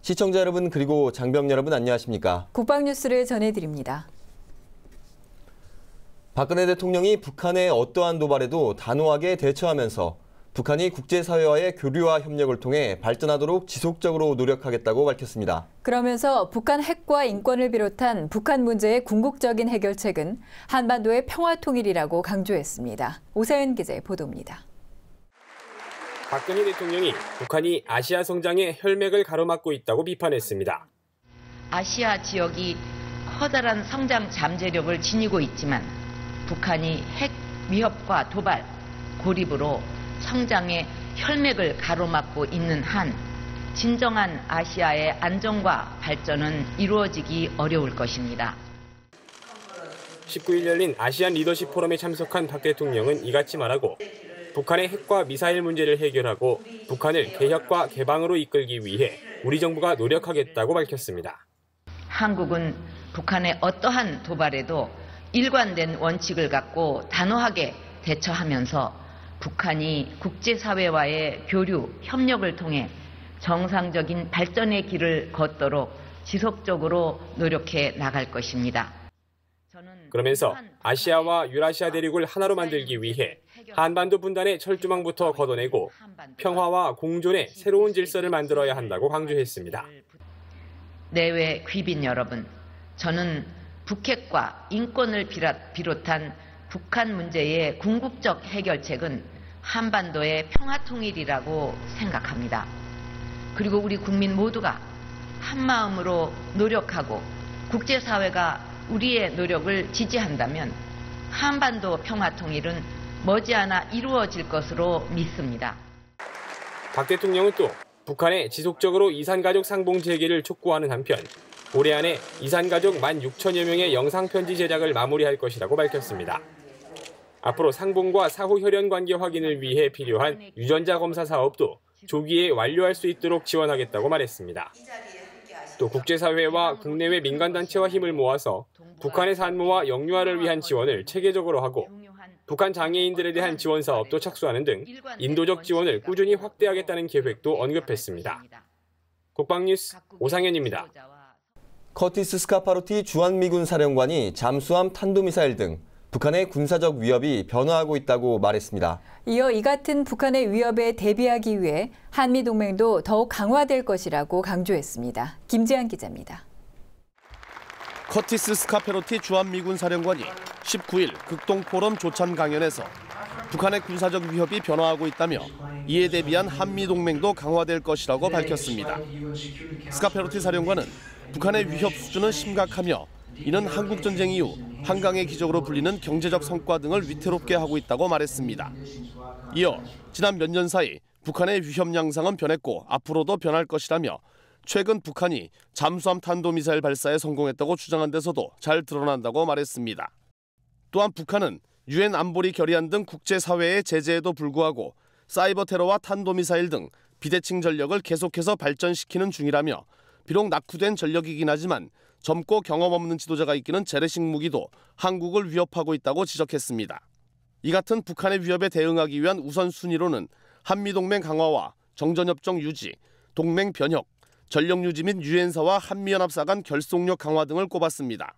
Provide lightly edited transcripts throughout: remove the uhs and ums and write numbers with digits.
시청자 여러분 그리고 장병 여러분 안녕하십니까? 국방뉴스를 전해드립니다. 박근혜 대통령이 북한의 어떠한 도발에도 단호하게 대처하면서 북한이 국제사회와의 교류와 협력을 통해 발전하도록 지속적으로 노력하겠다고 밝혔습니다. 그러면서 북한 핵과 인권을 비롯한 북한 문제의 궁극적인 해결책은 한반도의 평화통일이라고 강조했습니다. 오세은 기자의 보도입니다. 박근혜 대통령이 북한이 아시아 성장의 혈맥을 가로막고 있다고 비판했습니다. 아시아 지역이 커다란 성장 잠재력을 지니고 있지만 북한이 핵 위협과 도발, 고립으로 성장의 혈맥을 가로막고 있는 한 진정한 아시아의 안정과 발전은 이루어지기 어려울 것입니다. 19일 열린 아시안 리더십 포럼에 참석한 박 대통령은 이같이 말하고 북한의 핵과 미사일 문제를 해결하고 북한을 개혁과 개방으로 이끌기 위해 우리 정부가 노력하겠다고 밝혔습니다. 한국은 북한의 어떠한 도발에도 일관된 원칙을 갖고 단호하게 대처하면서 북한이 국제사회와의 교류, 협력을 통해 정상적인 발전의 길을 걷도록 지속적으로 노력해 나갈 것입니다. 그러면서 아시아와 유라시아 대륙을 하나로 만들기 위해 한반도 분단의 철조망부터 걷어내고 평화와 공존의 새로운 질서를 만들어야 한다고 강조했습니다. 내외 귀빈 여러분, 저는 북핵과 인권을 비롯한 북한 문제의 궁극적 해결책은 한반도의 평화통일이라고 생각합니다. 그리고 우리 국민 모두가 한마음으로 노력하고 국제사회가 우리의 노력을 지지한다면 한반도 평화통일은 머지않아 이루어질 것으로 믿습니다. 박 대통령은 또 북한에 지속적으로 이산가족 상봉 재개를 촉구하는 한편 올해 안에 이산가족 16,000여 명의 영상편지 제작을 마무리할 것이라고 밝혔습니다. 앞으로 상봉과 사후 혈연 관계 확인을 위해 필요한 유전자 검사 사업도 조기에 완료할 수 있도록 지원하겠다고 말했습니다. 또 국제사회와 국내외 민간단체와 힘을 모아서 북한의 산모와 영유아를 위한 지원을 체계적으로 하고 북한 장애인들에 대한 지원 사업도 착수하는 등 인도적 지원을 꾸준히 확대하겠다는 계획도 언급했습니다. 국방뉴스 오상현입니다. 커티스 스카파로티 주한미군 사령관이 잠수함 탄도미사일 등 북한의 군사적 위협이 변화하고 있다고 말했습니다. 이어 이 같은 북한의 위협에 대비하기 위해 한미동맹도 더욱 강화될 것이라고 강조했습니다. 김지한 기자입니다. 커티스 스카페로티 주한미군 사령관이 19일 극동포럼 조찬 강연에서 북한의 군사적 위협이 변화하고 있다며 이에 대비한 한미동맹도 강화될 것이라고 밝혔습니다. 스카페로티 사령관은 북한의 위협 수준은 심각하며 이는 한국전쟁 이후 한강의 기적으로 불리는 경제적 성과 등을 위태롭게 하고 있다고 말했습니다. 이어 지난 몇 년 사이 북한의 위협 양상은 변했고 앞으로도 변할 것이라며 최근 북한이 잠수함 탄도미사일 발사에 성공했다고 주장한 데서도 잘 드러난다고 말했습니다. 또한 북한은 유엔 안보리 결의안 등 국제사회의 제재에도 불구하고 사이버 테러와 탄도미사일 등 비대칭 전력을 계속해서 발전시키는 중이라며 비록 낙후된 전력이긴 하지만 젊고 경험 없는 지도자가 이끄는 재래식 무기도 한국을 위협하고 있다고 지적했습니다. 이 같은 북한의 위협에 대응하기 위한 우선순위로는 한미동맹 강화와 정전협정 유지, 동맹 변혁, 전력 유지 및 유엔사와 한미연합사 간 결속력 강화 등을 꼽았습니다.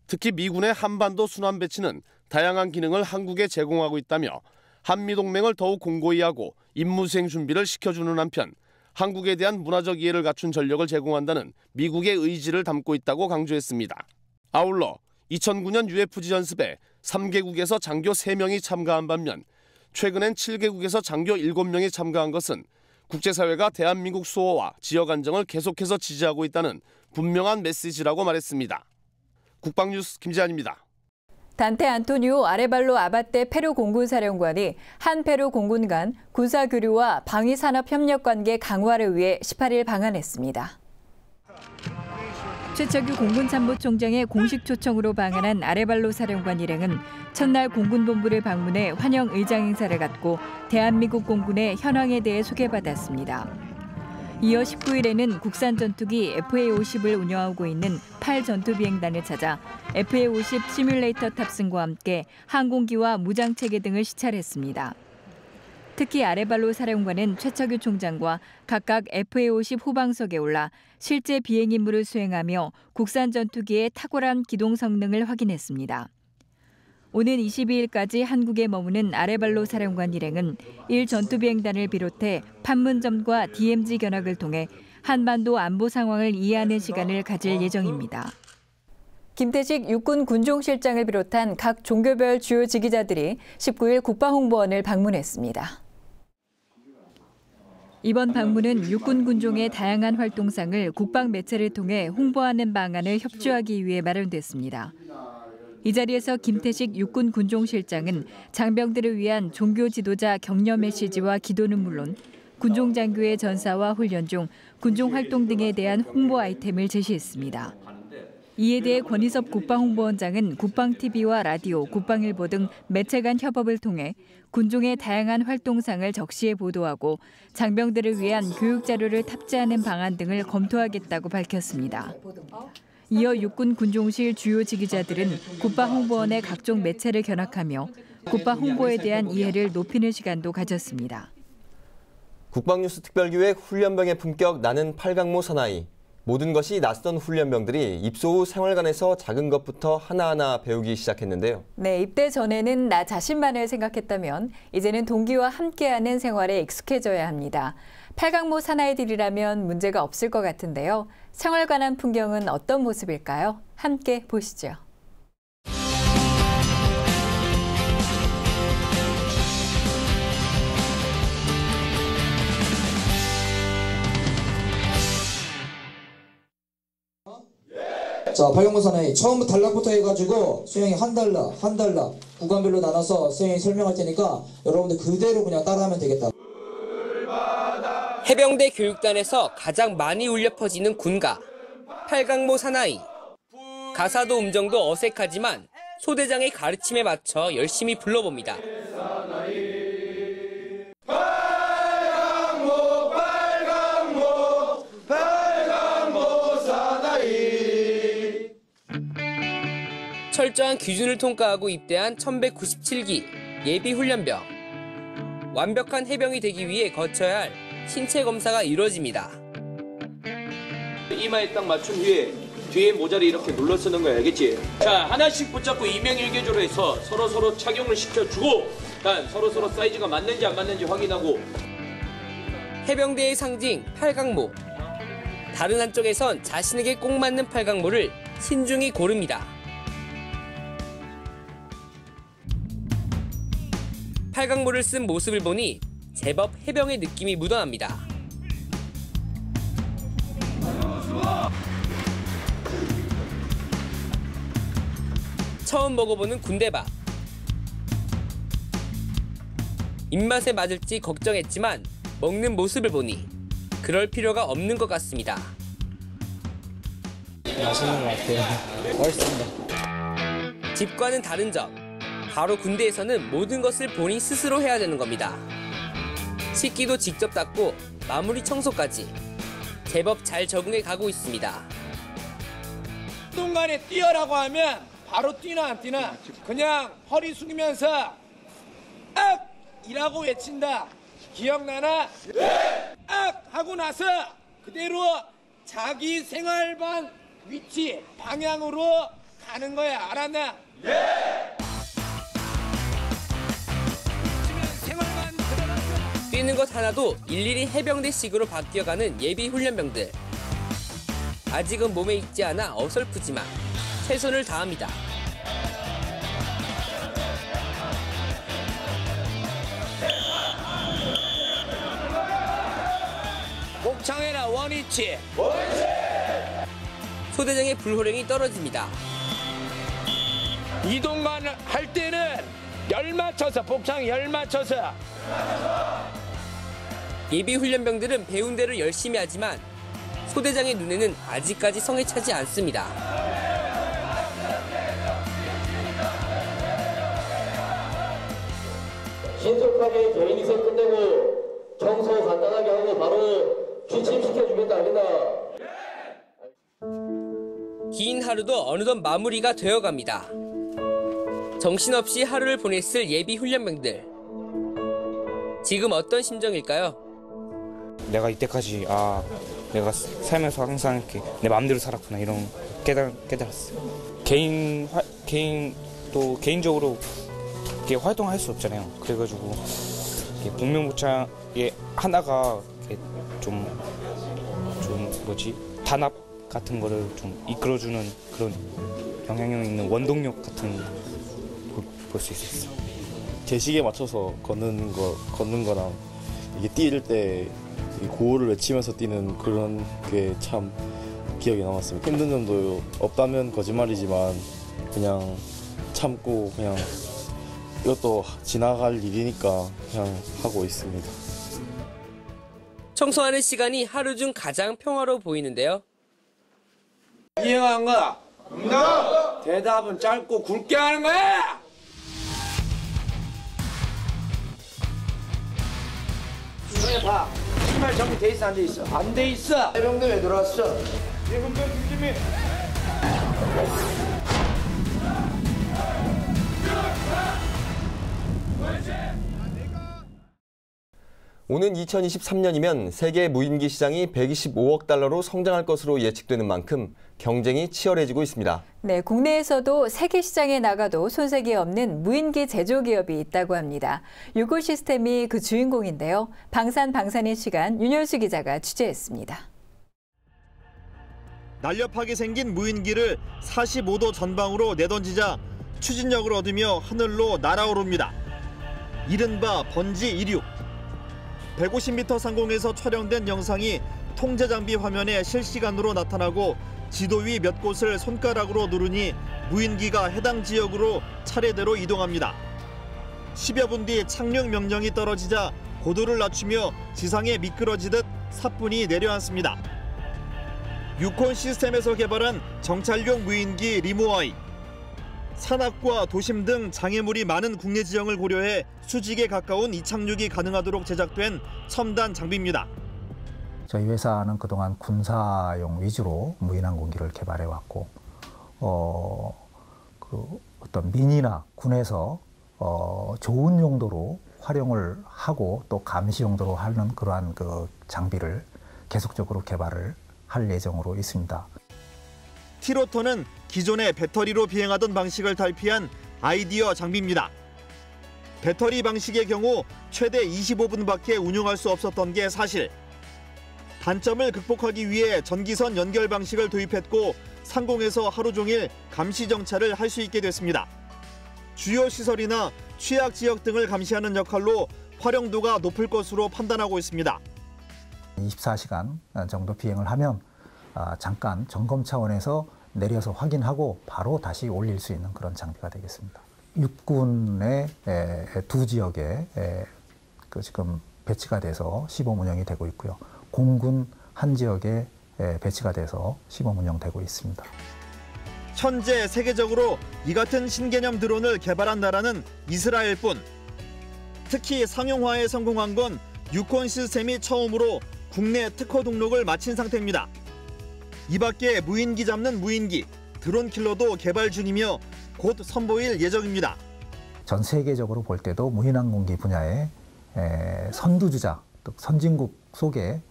특히 미군의 한반도 순환 배치는 다양한 기능을 한국에 제공하고 있다며 한미동맹을 더욱 공고히 하고 임무 수행 준비를 시켜주는 한편 한국에 대한 문화적 이해를 갖춘 전력을 제공한다는 미국의 의지를 담고 있다고 강조했습니다. 아울러 2009년 UFG 연습에 3개국에서 장교 3명이 참가한 반면 최근엔 7개국에서 장교 7명이 참가한 것은 국제사회가 대한민국 수호와 지역 안정을 계속해서 지지하고 있다는 분명한 메시지라고 말했습니다. 국방뉴스 김재한입니다. 단테 안토니오 아레발로 아바떼 페루 공군사령관이 한 페루 공군 간 군사교류와 방위산업협력 관계 강화를 위해 18일 방한했습니다. 최철규 공군참모총장의 공식 초청으로 방한한 아레발로 사령관 일행은 첫날 공군본부를 방문해 환영 의장 행사를 갖고 대한민국 공군의 현황에 대해 소개받았습니다. 이어 19일에는 국산 전투기 FA-50을 운영하고 있는 8전투비행단을 찾아 FA-50 시뮬레이터 탑승과 함께 항공기와 무장체계 등을 시찰했습니다. 특히 아레발로 사령관은 최철규 총장과 각각 FA-50 후방석에 올라 실제 비행 임무를 수행하며 국산 전투기의 탁월한 기동 성능을 확인했습니다. 오는 22일까지 한국에 머무는 아레발로 사령관 일행은 1전투비행단을 비롯해 판문점과 DMZ 견학을 통해 한반도 안보 상황을 이해하는 시간을 가질 예정입니다. 김태식 육군 군종실장을 비롯한 각 종교별 주요 지기자들이 19일 국방홍보원을 방문했습니다. 이번 방문은 육군 군종의 다양한 활동상을 국방 매체를 통해 홍보하는 방안을 협조하기 위해 마련됐습니다. 이 자리에서 김태식 육군 군종실장은 장병들을 위한 종교 지도자 격려 메시지와 기도는 물론 군종 장교의 전사와 훈련 중 군종 활동 등에 대한 홍보 아이템을 제시했습니다. 이에 대해 권희섭 국방홍보원장은 국방TV와 라디오, 국방일보 등 매체 간 협업을 통해 군종의 다양한 활동상을 적시해 보도하고 장병들을 위한 교육 자료를 탑재하는 방안 등을 검토하겠다고 밝혔습니다. 이어 육군 군종실 주요 지기자들은 국방홍보원의 각종 매체를 견학하며 국방 홍보에 대한 이해를 높이는 시간도 가졌습니다. 국방뉴스 특별기획 훈련병의 품격 나는 8강모 사나이. 모든 것이 낯선 훈련병들이 입소 후 생활관에서 작은 것부터 하나하나 배우기 시작했는데요. 네, 입대 전에는 나 자신만을 생각했다면 이제는 동기와 함께하는 생활에 익숙해져야 합니다. 8강모 사나이들이라면 문제가 없을 것 같은데요. 생활관한 풍경은 어떤 모습일까요? 함께 보시죠. 자, 8강모 사나이 처음부터 단락부터 해가지고 수영이 한 단락 구간별로 나눠서 수영이 설명할 테니까 여러분들 그대로 그냥 따라하면 되겠다. 해병대 교육단에서 가장 많이 울려 퍼지는 군가 8강모 사나이. 가사도 음정도 어색하지만 소대장의 가르침에 맞춰 열심히 불러봅니다. 철저한 기준을 통과하고 입대한 1197기 예비훈련병. 완벽한 해병이 되기 위해 거쳐야 할 신체 검사가 이루어집니다. 이마에 딱 맞춘 후에 뒤에 모자를 이렇게 눌러 쓰는 거야, 알겠지? 자, 하나씩 붙잡고 이명일개조로 해서 서로 착용을 시켜주고 일단 서로 사이즈가 맞는지 안 맞는지 확인하고. 해병대의 상징 8강모. 다른 한쪽에선 자신에게 꼭 맞는 8강모를 신중히 고릅니다. 8강모를 쓴 모습을 보니 제법 해병의 느낌이 묻어납니다. 처음 먹어보는 군대밥. 입맛에 맞을지 걱정했지만 먹는 모습을 보니 그럴 필요가 없는 것 같습니다. 맛있는 것 같아요. 맛있습니다. 집과는 다른 점. 바로 군대에서는 모든 것을 본인 스스로 해야 되는 겁니다. 식기도 직접 닦고 마무리 청소까지 제법 잘 적응해 가고 있습니다. 운동간에 뛰어라고 하면 바로 뛰나 안 뛰나 그냥 허리 숙이면서 악! 이라고 외친다. 기억나나? 네! 악! 하고 나서 그대로 자기 생활반 위치 방향으로 가는 거야. 알았나? 네! 뛰는 것 하나도 일일이 해병대식으로 바뀌어가는 예비 훈련병들. 아직은 몸에 익지 않아 어설프지만 최선을 다합니다. 목창해라 원위치. 소대장의 불호령이 떨어집니다. 이동만 할 때는 열 맞춰서 복창 열 맞춰서. 예비 훈련병들은 배운 대로 열심히 하지만 소대장의 눈에는 아직까지 성에 차지 않습니다. 신속하게 개인위생 끝내고 청소 간단하게 하고 바로 규칙 소집시켜주겠다 알겠나? 긴 하루도 어느덧 마무리가 되어갑니다. 정신없이 하루를 보냈을 예비 훈련병들. 지금 어떤 심정일까요? 내가 이때까지 내가 살면서 항상 이렇게 내 마음대로 살았구나 이런 깨달았어요. 개인적으로 이렇게 활동할 수 없잖아요. 그래가지고 복면무창의 하나가 좀 단합 같은 거를 좀 이끌어주는 그런 영향력 있는 원동력 같은 걸 볼 수 있었어요. 제식에 맞춰서 걷는 거랑 이게 뛸 때 구호를 외치면서 뛰는 그런 게 참 기억에 남았습니다. 힘든 점도 없다면 거짓말이지만 그냥 참고 그냥 이것도 지나갈 일이니까 그냥 하고 있습니다. 청소하는 시간이 하루 중 가장 평화로워 보이는데요. 이해한 거야? 대답은 짧고 굵게 하는 거야! 봐. 신발 정리돼 있어 안 돼 있어? 안 돼 있어. 해병대 왜 들어왔어? 해병대 김지미. 오는 2023년이면 세계 무인기 시장이 125억 달러로 성장할 것으로 예측되는 만큼 경쟁이 치열해지고 있습니다. 네, 국내에서도 세계 시장에 나가도 손색이 없는 무인기 제조 기업이 있다고 합니다. 유고 시스템이 그 주인공인데요. 방산의 시간 윤현수 기자가 취재했습니다. 날렵하게 생긴 무인기를 45도 전방으로 내던지자 추진력을 얻으며 하늘로 날아오릅니다. 이른바 번지 26. 150m 상공에서 촬영된 영상이 통제 장비 화면에 실시간으로 나타나고 지도 위 몇 곳을 손가락으로 누르니 무인기가 해당 지역으로 차례대로 이동합니다. 10여 분 뒤 착륙 명령이 떨어지자 고도를 낮추며 지상에 미끄러지듯 사뿐히 내려앉습니다. 유콘 시스템에서 개발한 정찰용 무인기 리모아이. 산악과 도심 등 장애물이 많은 국내 지형을 고려해 수직에 가까운 이착륙이 가능하도록 제작된 첨단 장비입니다. 저희 회사는 그동안 군사용 위주로 무인항공기를 개발해왔고 어떤 민이나 군에서 좋은 용도로 활용을 하고 또 감시 용도로 하는 그러한 그 장비를 계속적으로 개발을 할 예정으로 있습니다. 티로터는 기존의 배터리로 비행하던 방식을 탈피한 아이디어 장비입니다. 배터리 방식의 경우 최대 25분밖에 운용할 수 없었던 게 사실. 단점을 극복하기 위해 전기선 연결 방식을 도입했고 상공에서 하루 종일 감시 정찰을 할 수 있게 됐습니다. 주요 시설이나 취약 지역 등을 감시하는 역할로 활용도가 높을 것으로 판단하고 있습니다. 24시간 정도 비행을 하면 잠깐 점검 차원에서 내려서 확인하고 바로 다시 올릴 수 있는 그런 장비가 되겠습니다. 육군의 두 지역에 지금 배치가 돼서 시범 운영이 되고 있고요. 공군 한 지역에 배치가 돼서 시범 운영되고 있습니다. 현재 세계적으로 이 같은 신개념 드론을 개발한 나라는 이스라엘뿐. 특히 상용화에 성공한 건 유콘 시스템이 처음으로 국내 특허 등록을 마친 상태입니다. 이 밖에 무인기 잡는 무인기, 드론 킬러도 개발 중이며 곧 선보일 예정입니다. 전 세계적으로 볼 때도 무인항공기 분야에 선두주자, 또 선진국 속에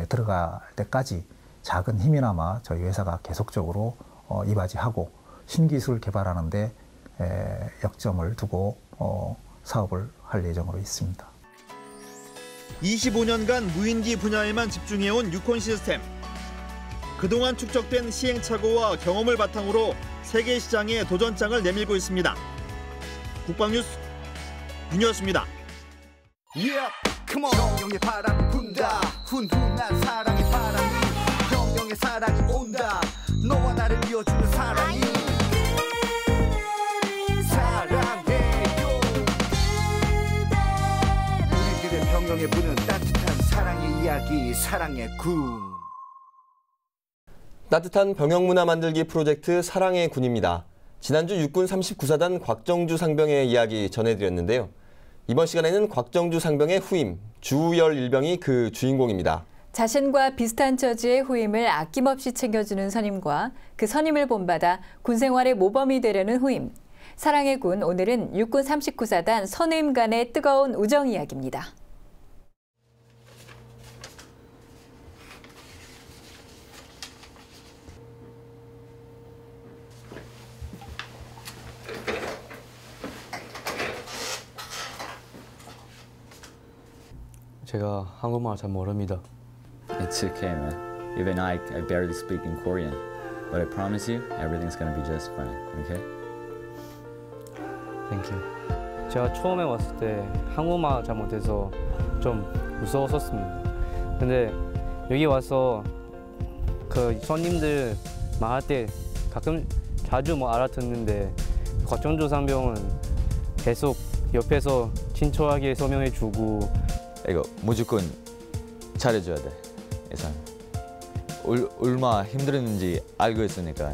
들어갈 때까지 작은 힘이나마 저희 회사가 계속적으로 이바지하고 신기술 개발하는 데 역점을 두고 사업을 할 예정으로 있습니다. 25년간 무인기 분야에만 집중해온 유콘 시스템. 그동안 축적된 시행착오와 경험을 바탕으로 세계 시장에 도전장을 내밀고 있습니다. 국방뉴스 윤여수입니다. 경영의 바람이 분다. 훈훈한 사랑의 바람이 경영의 사랑이 온다. 너와 나를 이어주는 사랑이 사랑해요. 우리들의 병영에 부는 따뜻한 사랑의 이야기 사랑의 군. 따뜻한 병영문화 만들기 프로젝트 사랑의 군입니다. 지난주 육군 39사단 곽정주 상병의 이야기 전해드렸는데요. 이번 시간에는 곽정주 상병의 후임 주우열 일병이 그 주인공입니다. 자신과 비슷한 처지의 후임을 아낌없이 챙겨주는 선임과 그 선임을 본받아 군생활의 모범이 되려는 후임. 사랑의 군, 오늘은 육군 39사단 선임 간의 뜨거운 우정 이야기입니다. 제가 한국말 잘 모릅니다. It's okay, man. Even I barely speak in Korean. But I promise you, everything's gonna be just fine, okay? Thank you. 제가 처음에 왔을 때 한국말 잘 못해서 좀 무서웠었습니다. 근데 여기 와서 그 손님들 말할 때 가끔 자주 뭐 알아듣는데 곽정조 상병은 계속 옆에서 친절하게 설명해주고 이거 무조건 잘해줘야 돼. 예산. 얼마 힘들었는지 알고 있으니까.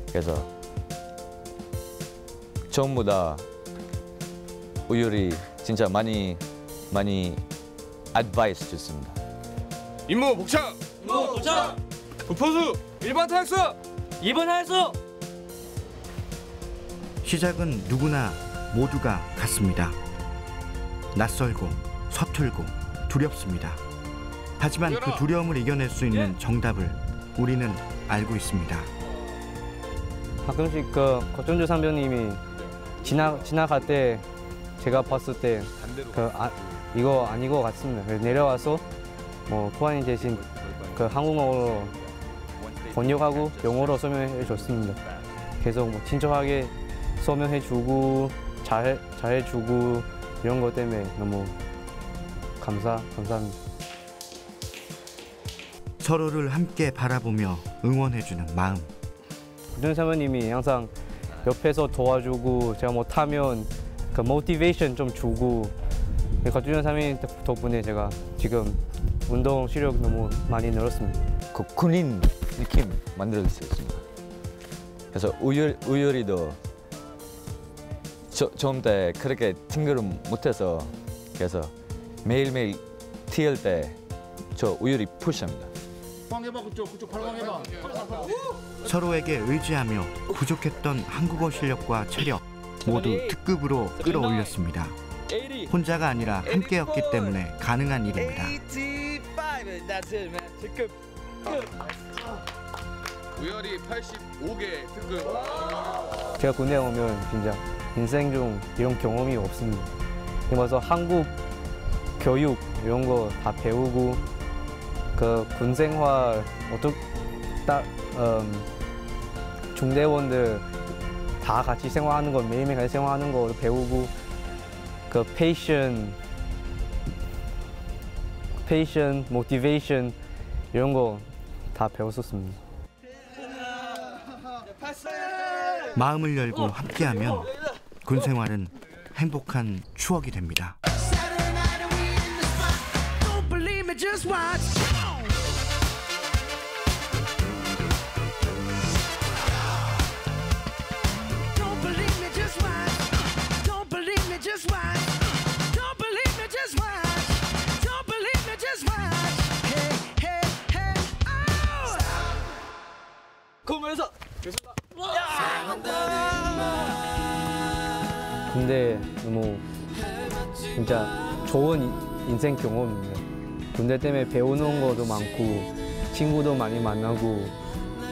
그래서 전부 다 우열이 진짜 많이 advice 줬습니다. 임무 복창! 임무 복창! 부포수 1번 탈수! 2번 탈수! 시작은 누구나 모두가 같습니다. 낯설고 서툴고 두렵습니다. 하지만 그 두려움을 이겨낼 수 있는 정답을 우리는 알고 있습니다. 가끔씩 그 곽정조 상병님이 지나갈 때 제가 봤을 때 이거 아닌 것 같습니다. 그래서 내려와서 뭐 포관님 대신 그 한국어로 번역하고 영어로 설명해 줬습니다. 계속 뭐 친절하게 설명해주고 잘해주고 이런 것 때문에 너무 감사합니다. 서로를 함께 바라보며 응원해주는 마음. 곽정조 상병님이 항상 옆에서 도와주고 제가 못하면 그 모티베이션 좀 주고 곽정조 상병님 덕분에 제가 지금 운동 실력 너무 많이 늘었습니다. 그 군인 느낌 만들 수 있습니다. 그래서 우열이도 처음 때 그렇게 팅그를 못해서 그래서 매일매일 뛸 때 저 우열이 푸시합니다. 그쪽 발광해봐. 서로에게 의지하며 부족했던 한국어 실력과 체력 모두 특급으로 끌어올렸습니다. 혼자가 아니라 함께였기 때문에 가능한 일입니다. 우열이 85개 특급. 제가 군대 오면 진짜 인생 중 이런 경험이 없습니다. 그래서 한국 교육 이런 거 다 배우고 그 군생활 중대원들 다 같이 생활하는 거 매일매일 같이 생활하는 거 배우고 그 패션, 모티베이션 이런 거 다 배웠었습니다. 마음을 열고 함께하면 군생활은 행복한 추억이 됩니다. 군대 너무 진짜 좋은 인생 경험입니다. 군대 때문에 배우는 것도 많고 친구도 많이 만나고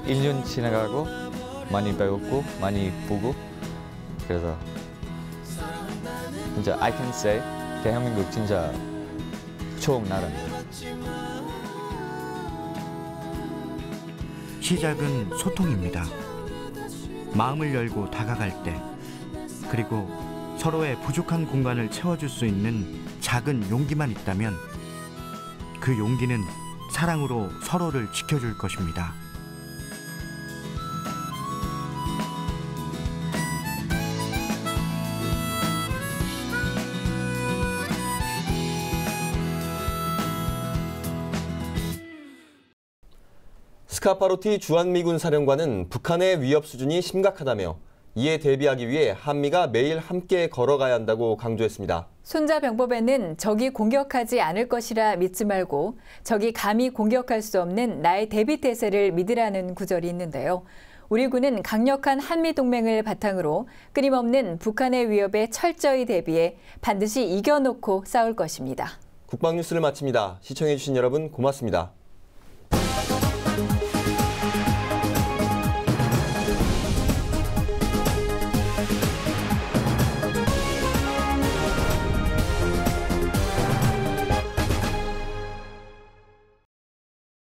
1년 지나가고 많이 배웠고 많이 보고 그래서 진짜 I can say 대한민국 진짜 좋은 나라입니다. 시작은 소통입니다. 마음을 열고 다가갈 때 그리고 서로의 부족한 공간을 채워줄 수 있는 작은 용기만 있다면 그 용기는 사랑으로 서로를 지켜줄 것입니다. 스카파로티 주한미군 사령관은 북한의 위협 수준이 심각하다며 이에 대비하기 위해 한미가 매일 함께 걸어가야 한다고 강조했습니다. 손자병법에는 적이 공격하지 않을 것이라 믿지 말고 적이 감히 공격할 수 없는 나의 대비태세를 믿으라는 구절이 있는데요. 우리 군은 강력한 한미동맹을 바탕으로 끊임없는 북한의 위협에 철저히 대비해 반드시 이겨놓고 싸울 것입니다. 국방뉴스를 마칩니다. 시청해주신 여러분 고맙습니다.